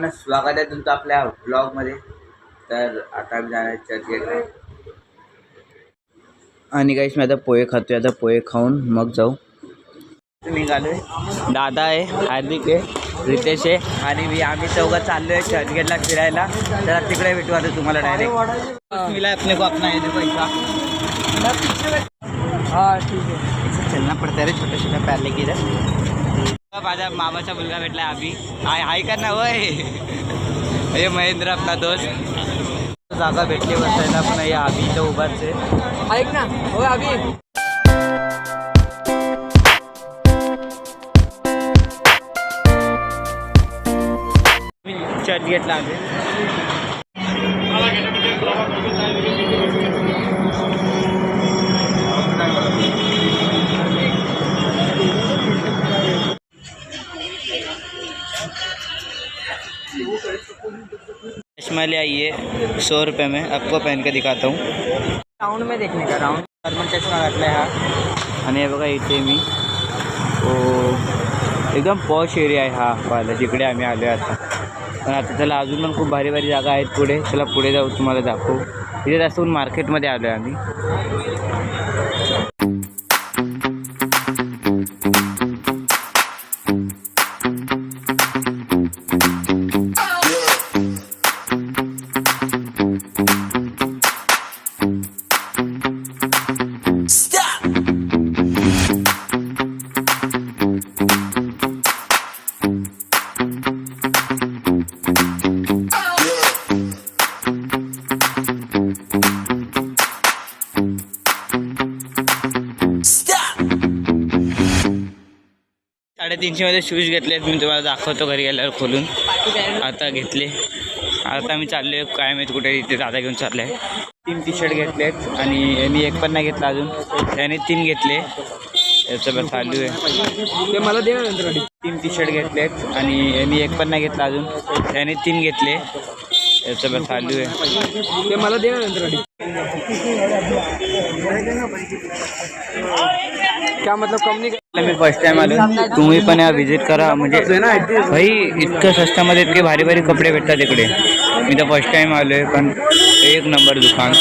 सर्वांना स्वागत आहे तुमचं आपल्या ब्लॉगमध्ये। तर आता आम्ही जाणार चर्चगेटला आणि गाईस मी आता पोहे खातोय। आता पोहे खाऊन मग जाऊ। निघालोय, दादा आहे, हार्दिक आहे, रितेश आहे आणि मी आम्ही चौघं चाललोय चर्चगेटला फिरायला। तर तिकडे भेटू आता तुम्हाला डायरेक्ट। मिला अपने को अपना ये पैसा। हाँ ठीक है, चलना पड़ता है रे छोटे छोटे पैर लेके इधर। माझ्या मामाचा मुलगा भेटला अभी, हाय करना वय। हे महेंद्र आपला दोस्त। जागा भेटली बसायला पण या अभी इथं उभाच आहे। ऐक ना हो अभी, चर्चगेटला आले। चश्मा ले आइए 100 रुपये में, आपको पहन के दिखाता हूँ। राउंड में देखने का, राउंड नॉर्मल चष्मा घातला आहे हा। आणि हे बघा इथे मी एकदम पॉश एरिया आहे हा वाला, जिकडे आम्ही आलो आता। पण आता त्याला अजून पण खूप भारी भारी जागा आहेत पुढे। चला पुढे जाऊ, तुम्हाला दाखवू। इथे जास्त करून मार्केटमध्ये आलो आहे आम्ही। $350 शूज घेतलेत, मी तुम्हाला दाखवतो घरी गेल्यावर खोलून। आता घेतले, आता मी चालले काय माहिती कुठे, इथे दादा घेऊन चालले आहे। 3 टी-शर्ट घेतलेत आणि मी एक पण नाही घेतला अजून, त्याने 3 घेतले। याचं बस चालू आहे, ते मला दे नंतर। 3 टी-शर्ट घेतलेत आणि मी एक पण नाही घेतला अजून, त्याने 3 घेतले। याचं बस चालू आहे, ते मला दे नंतर। क्या मतलब कम नहीं? मी फर्स्ट टाइम आलो, तुम्ही पण या विजिट करा। म्हणजे भाई इतकं स्वस्तामध्ये इतके भारी भारी कपडे भेटतात इकडे। मी तर फर्स्ट टाइम आलो आहे, पण एक नंबर दुकान।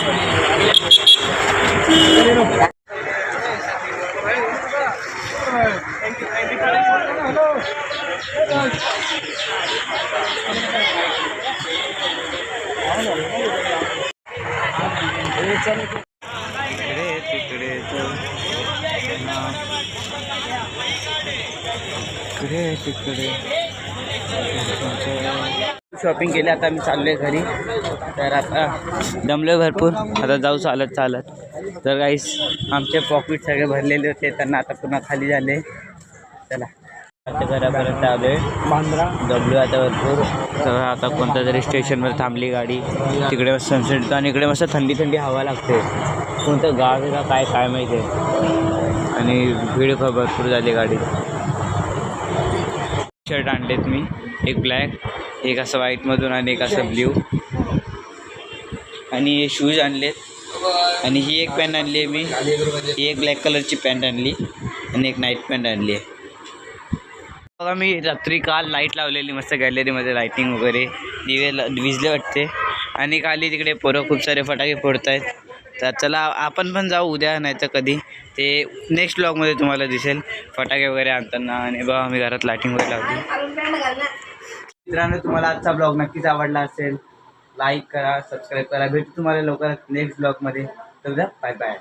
तिकडे शॉपिंग केली, आता मी चाललोय घरी। तर आता दमलोय भरपूर, आता जाऊ चालत चालत। तर गाईस आमचे पॉकेट सगळे भरलेले होते, त्यांना आता पुन्हा खाली झाले। चला आता घरापर्यंत आलोय, दमलोय आता भरपूर। तर आता कोणत्या तरी स्टेशनवर थांबली गाडी, तिकडे मस्त सनसेट आणि इकडे मस्त थंडी थंडी हवा लागते। कोणतं गाव आहे का काय काय माहिती आहे। आणि भीड भरपूर झाली गाडी। शर्ट आणलेत मी, एक ब्लॅक, एक असं व्हाईटमधून आणि एक असं ब्ल्यू। आणि शूज आणलेत आणि ही एक पॅन्ट आणली आहे मी, ही एक ब्लॅक कलरची पॅन्ट आणली आणि एक नाईट पॅन्ट आणली आहे। बघा मी रात्री काल लाईट लावलेली मस्त गॅलरीमध्ये, लाईटिंग वगैरे, दिवे विजले वाटते। आणि खाली तिकडे पोरं खूप सारे फटाके फोडत आहेत। तर चला आपण पण जाऊ उद्या, नाही तर कधी, ते नेक्स्ट ब्लॉगमध्ये तुम्हाला दिसेल फटाके वगैरे आणताना। आणि बघा मी घरात लाईटिंग वगैरे लावली। मित्रांनो तुम्हाला आजचा ब्लॉग नक्कीच आवडला असेल, लाईक करा, सबस्क्राईब करा। भेटू तुम्हाला लवकरच नेक्स्ट ब्लॉगमध्ये। तर बाय बाय।